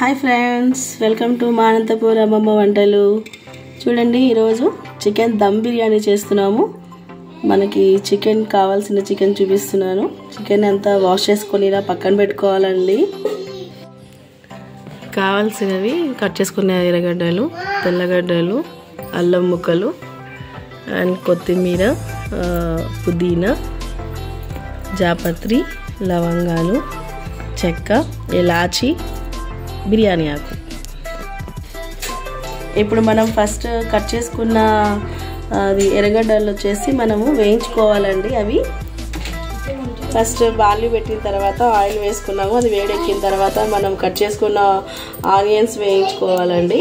Hi friends, welcome to మా అనంతపూర్ అమ్మమ్మ వంటలు. చూడండి, ఈరోజు చికెన్ దమ్ బిర్యానీ చేస్తున్నాము. మనకి చికెన్ కావాల్సిన చికెన్ చూపిస్తున్నాను. చికెన్ అంతా వాష్ చేసుకొని ఇలా పక్కన పెట్టుకోవాలండి. కావాల్సినవి కట్ చేసుకునే ఎర్రగడ్డలు, తెల్లగడ్డలు, అల్లం ముక్కలు అండ్ కొత్తిమీర, పుదీనా, జాపత్రి, లవంగాలు, చెక్క, ఇలాచి, బిర్యానీ ఆకు. ఇప్పుడు మనం ఫస్ట్ కట్ చేసుకున్న అది ఎర్రగడ్డలు వచ్చేసి మనము వేయించుకోవాలండి. అవి ఫస్ట్ బార్లీ పెట్టిన తర్వాత ఆయిల్ వేసుకున్నాము. అది వేడెక్కిన తర్వాత మనం కట్ చేసుకున్న ఆనియన్స్ వేయించుకోవాలండి.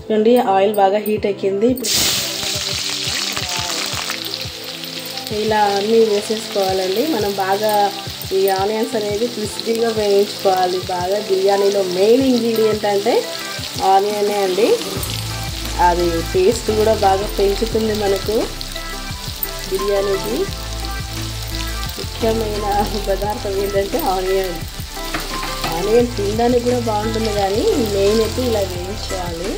చూడండి, ఆయిల్ బాగా హీట్ ఎక్కింది. ఇప్పుడు ఇలా అన్నీ వేసేసుకోవాలండి. మనం బాగా ఈ ఆనియన్స్ అనేది క్రిస్పీగా వేయించుకోవాలి. బాగా బిర్యానీలో మెయిన్ ఇంగ్రీడియంట్ అంటే ఆనియనే అండి. అది టేస్ట్ కూడా బాగా పెంచుతుంది మనకు. బిర్యానీకి ముఖ్యమైన పదార్థం ఏంటంటే ఆనియన్. ఆనియన్ తినడానికి కూడా బాగుంటుంది, కానీ మెయిన్ అయితే ఇలా వేయించాలి.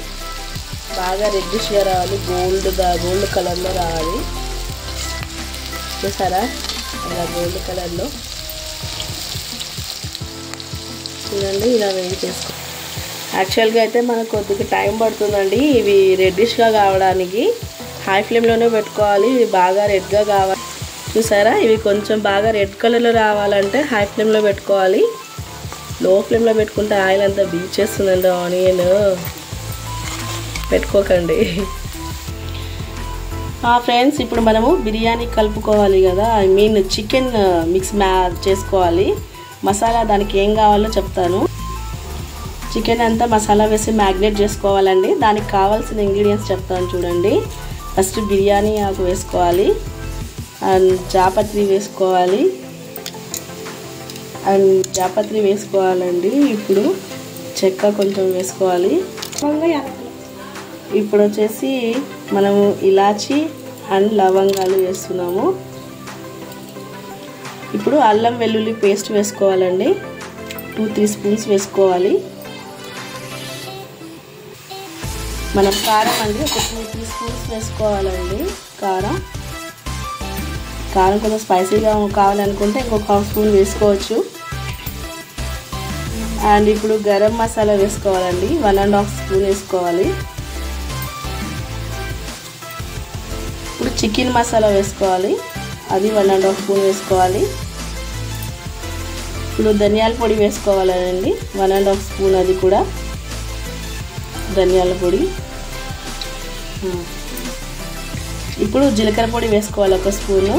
బాగా రెడ్డిష్గా రావాలి, గోల్డ్ కలర్లో రావాలి. చూసారా, ఇలా గోల్డ్ కలర్లో చూడండి, ఇలా వేయించేసుకో. యాక్చువల్గా అయితే మనకు కొద్దిగా టైం పడుతుందండి ఇవి రెడ్డిష్గా కావడానికి. హై ఫ్లేమ్లోనే పెట్టుకోవాలి. ఇవి బాగా రెడ్గా కావాలి. చూసారా, ఇవి కొంచెం బాగా రెడ్ కలర్లో రావాలంటే హై ఫ్లేమ్లో పెట్టుకోవాలి. లో ఫ్లేమ్లో పెట్టుకుంటే ఆయిల్ అంతా బీచేస్తుందండి. ఆనియన్ పెట్టుకోకండి. ఫ్రెండ్స్, ఇప్పుడు మనము బిర్యానీ కలుపుకోవాలి కదా, ఐ మీన్ చికెన్ మిక్స్ చేసుకోవాలి. మసాలా దానికి ఏం కావాలో చెప్తాను. చికెన్ అంతా మసాలా వేసి మ్యాగ్నేట్ చేసుకోవాలండి. దానికి కావాల్సిన ఇంగ్రీడియంట్స్ చెప్తాను చూడండి. ఫస్ట్ బిర్యానీ ఆకు వేసుకోవాలి, అండ్ జాపత్రి వేసుకోవాలండి. ఇప్పుడు చెక్క కొంచెం వేసుకోవాలి. ఇప్పుడు వచ్చేసి మనము ఇలాచి అండ్ లవంగాలు వేస్తున్నాము. ఇప్పుడు అల్లం వెల్లుల్లి పేస్ట్ వేసుకోవాలండి. 2-3 స్పూన్స్ వేసుకోవాలి. మనం కారం అండి ఒక 2-3 స్పూన్స్ వేసుకోవాలండి. కారం కొంచెం స్పైసీగా కావాలనుకుంటే ఇంకొక 1/2 స్పూన్ వేసుకోవచ్చు. అండ్ ఇప్పుడు గరం మసాలా వేసుకోవాలండి. 1.5 స్పూన్ వేసుకోవాలి. ఇప్పుడు చికెన్ మసాలా వేసుకోవాలి. అది 1.5 స్పూన్ వేసుకోవాలి. ఇప్పుడు ధనియాల పొడి వేసుకోవాలండి. 1.5 స్పూన్ అది కూడా ధనియాల పొడి. ఇప్పుడు జీలకర్ర పొడి వేసుకోవాలి 1 స్పూను.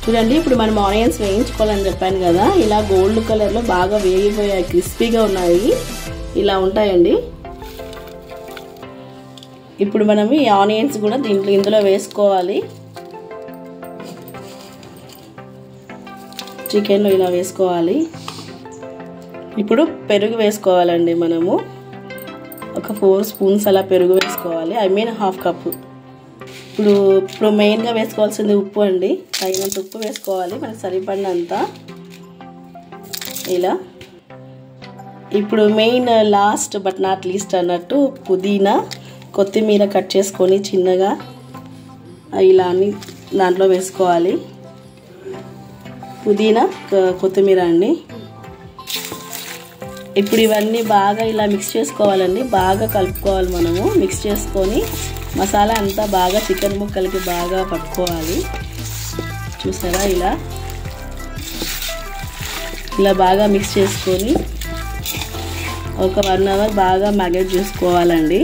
చూడండి, ఇప్పుడు మనం ఆనియన్స్ వేయించుకోవాలని చెప్పాను కదా, ఇలా గోల్డ్ కలర్లో బాగా వేగిపోయాయి, క్రిస్పీగా ఉన్నాయి, ఇలా ఉంటాయండి. ఇప్పుడు మనం ఈ ఆనియన్స్ కూడా ఇందులో వేసుకోవాలి. చికెన్లో ఇలా వేసుకోవాలి. ఇప్పుడు పెరుగు వేసుకోవాలండి. మనము ఒక 4 స్పూన్స్ అలా పెరుగు వేసుకోవాలి, ఐ మీన్ 1/2 కప్పు. ఇప్పుడు మెయిన్గా వేసుకోవాల్సింది ఉప్పు అండి. తగినంత ఉప్పు వేసుకోవాలి, మనకు సరిపడినంత. ఇలా ఇప్పుడు main last but not least అన్నట్టు పుదీనా, కొత్తిమీర కట్ చేసుకొని చిన్నగా ఇలా అన్ని దాంట్లో వేసుకోవాలి. పుదీనా, కొత్తిమీర అండి. ఇప్పుడు ఇవన్నీ బాగా ఇలా మిక్స్ చేసుకోవాలండి. బాగా కలుపుకోవాలి. మనము మిక్స్ చేసుకొని మసాలా అంతా బాగా చికెన్ ముక్కలకి బాగా పట్టుకోవాలి. చూసారా, ఇలా బాగా మిక్స్ చేసుకొని ఒక 1 అవర్ బాగా మ్యాగ్నేట్ చేసుకోవాలండి.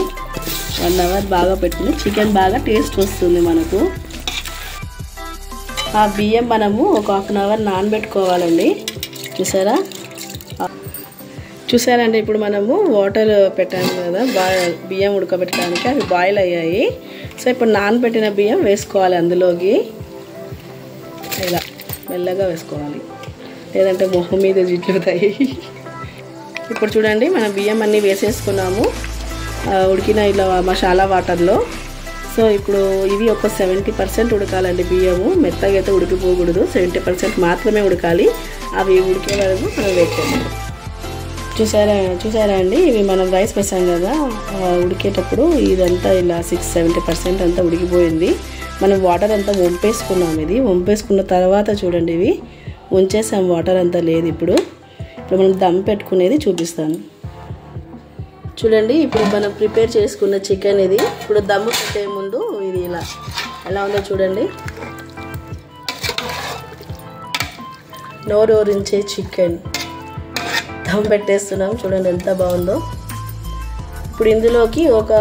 1 అవర్ బాగా పెట్టుకుని చికెన్ బాగా టేస్ట్ వస్తుంది మనకు. ఆ బియ్యం మనము ఒక 1/2 అవర్ నానబెట్టుకోవాలండి. చూసారండి, ఇప్పుడు మనము వాటర్ పెట్టాము కదా బియ్యం ఉడకబెట్టడానికి, అవి బాయిల్ అయ్యాయి. సో ఇప్పుడు నానబెట్టిన బియ్యం వేసుకోవాలి అందులోకి. ఇలా మెల్లగా వేసుకోవాలి, లేదంటే మొహం మీద జిడ్లుతాయి. ఇప్పుడు చూడండి, మన బియ్యం అన్నీ వేసేసుకున్నాము ఉడికిన ఇలా మసాలా వాటర్లో. సో సో ఇప్పుడు ఇవి ఒక 70% ఉడకాలండి. బియ్యము మెత్తగా అయితే ఉడికిపోకూడదు, 70% మాత్రమే ఉడకాలి. అవి ఉడికే వరకు మనం వెయిట్ చేయాలి. చూసారా అండి, ఇవి మనం రైస్ వేసాం కదా, ఉడికేటప్పుడు ఇదంతా ఇలా 70% అంతా ఉడికిపోయింది. మనం వాటర్ అంతా వంపేసుకున్నాం. ఇది వంపేసుకున్న తర్వాత చూడండి, ఇవి ఉంచేసాం, వాటర్ అంతా లేదు. ఇప్పుడు మనం దమ్ పెట్టుకునేది చూపిస్తాను చూడండి. ఇప్పుడు మనం ప్రిపేర్ చేసుకున్న చికెన్ ఇది. ఇప్పుడు దమ్ము పెట్టే ముందు ఇది ఇలా ఎలా ఉందో చూడండి. నోరూరించే చికెన్ దమ్ పెట్టేస్తున్నాం. చూడండి ఎంత బాగుందో. ఇప్పుడు ఇందులోకి ఒక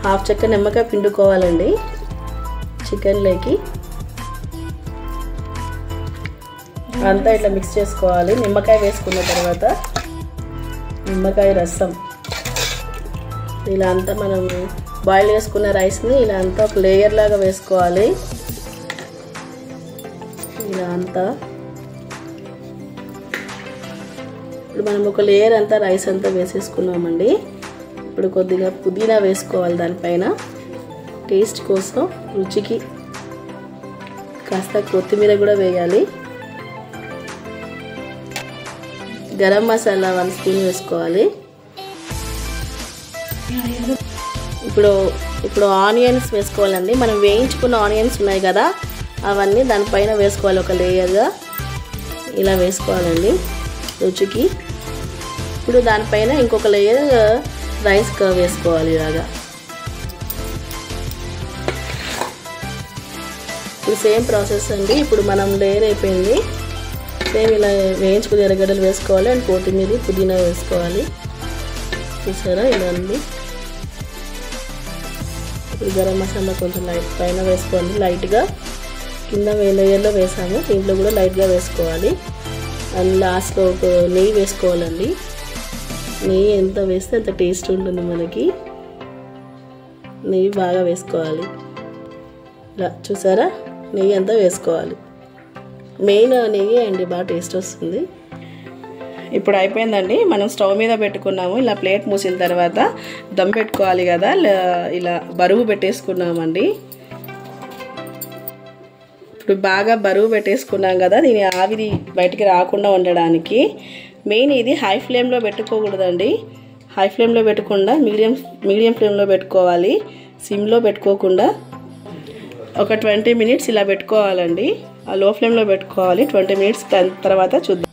హాఫ్ చెక్క నిమ్మకాయ పిండుకోవాలండి చికెన్లోకి. అంతా ఇట్లా మిక్స్ చేసుకోవాలి. నిమ్మకాయ వేసుకున్న తర్వాత నిమ్మకాయ రసం ఇలా అంతా మనం బాయిల్ చేసుకున్న రైస్ని ఇలా అంతా ఒక లేయర్ లాగా వేసుకోవాలి. ఇలా అంతా ఇప్పుడు మనం ఒక లేయర్ అంతా రైస్ అంతా వేసేసుకున్నామండి. ఇప్పుడు కొద్దిగా పుదీనా వేసుకోవాలి దానిపైన టేస్ట్ కోసం, రుచికి కాస్త కొత్తిమీర కూడా వేయాలి. గరం మసాలా 1 స్పూన్ వేసుకోవాలి. ఇప్పుడు ఆనియన్స్ వేసుకోవాలండి. మనం వేయించుకున్న ఆనియన్స్ ఉన్నాయి కదా, అవన్నీ దానిపైన వేసుకోవాలి. ఒక లేయర్గా ఇలా వేసుకోవాలండి రుచికి. ఇప్పుడు దానిపైన ఇంకొక లేయర్ రైస్ వేసుకోవాలి ఇలాగా. ఇప్పుడు సేమ్ ప్రాసెస్ అండి. ఇప్పుడు మనం లేయర్ అయిపోయింది. సేమ్ ఇలా వేయించుకుని ఎర్రగడ్డలు వేసుకోవాలి అండ్ కొత్తిమీర పుదీనా వేసుకోవాలి. చూసారా ఇలా అండి. ఇప్పుడు గరం మసాలా కొంచెం లైట్ పైన వేసుకోండి, లైట్గా కింద లేయర్లో వేసాము, దీంట్లో కూడా లైట్గా వేసుకోవాలి. అండ్ లాస్ట్లో ఒక నెయ్యి వేసుకోవాలండి. నెయ్యి ఎంత వేస్తే అంత టేస్ట్ ఉంటుంది మనకి. నెయ్యి బాగా వేసుకోవాలి. ఇలా చూసారా, నెయ్యి అంతా వేసుకోవాలి. మెయిన్ నెయ్యి అండి, బాగా టేస్ట్ వస్తుంది. ఇప్పుడు అయిపోయిందండి. మనం స్టవ్ మీద పెట్టుకున్నాము. ఇలా ప్లేట్ మూసిన తర్వాత దమ్ పెట్టుకోవాలి కదా, ఇలా బరువు పెట్టేసుకున్నామండి. ఇప్పుడు బాగా బరువు పెట్టేసుకున్నాం కదా, దీని ఆవిరి బయటికి రాకుండా ఉండడానికి. మెయిన్ ఇది హై ఫ్లేమ్లో పెట్టుకోకూడదండి. హై ఫ్లేమ్లో పెట్టకుండా మీడియం ఫ్లేమ్లో పెట్టుకోవాలి. సిమ్లో పెట్టుకోకుండా ఒక 20 మినిట్స్ ఇలా పెట్టుకోవాలండి. ఆ లో ఫ్లేమ్లో పెట్టుకోవాలి. 20 మినిట్స్ తర్వాత చూద్దాం.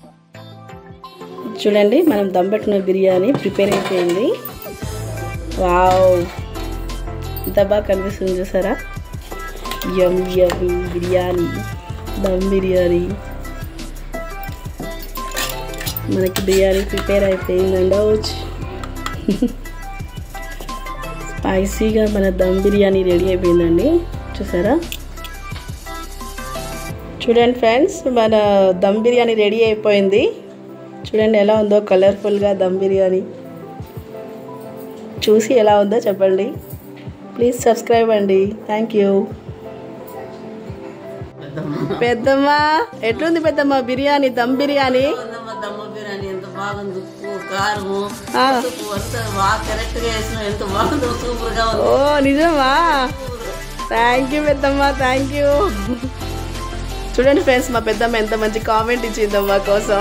చూడండి, మనం దమ్ పెట్టిన బిర్యానీ ప్రిపేర్ అయిపోయింది. వావ్, ఎంత బాగా కనిపిస్తుంది చూసారా. యమ్మీ బిర్యానీ, దమ్ బిర్యానీ. మనకి బిర్యానీ ప్రిపేర్ అయిపోయిందండి. స్పైసీగా మన దమ్ బిర్యానీ రెడీ అయిపోయిందండి. చూసారా. చూడండి ఫ్రెండ్స్, మన దమ్ బిర్యానీ రెడీ అయిపోయింది. చూడండి ఎలా ఉందో కలర్ఫుల్గా దమ్ బిర్యానీ. చూసి ఎలా ఉందో చెప్పండి. ప్లీజ్ సబ్స్క్రైబ్ అండి. Thank you. పెద్దమ్మ ఎట్లుంది పెద్దమ్మ బిర్యానీ, దమ్ బిర్యానీ? ఓ నిజమా? థ్యాంక్ యూ పెద్దమ్మ, థ్యాంక్ యూ. చూడండి ఫ్రెండ్స్, మా పెద్దమ్మ ఎంత మంచి కామెంట్ ఇచ్చిందమ్మా కోసం.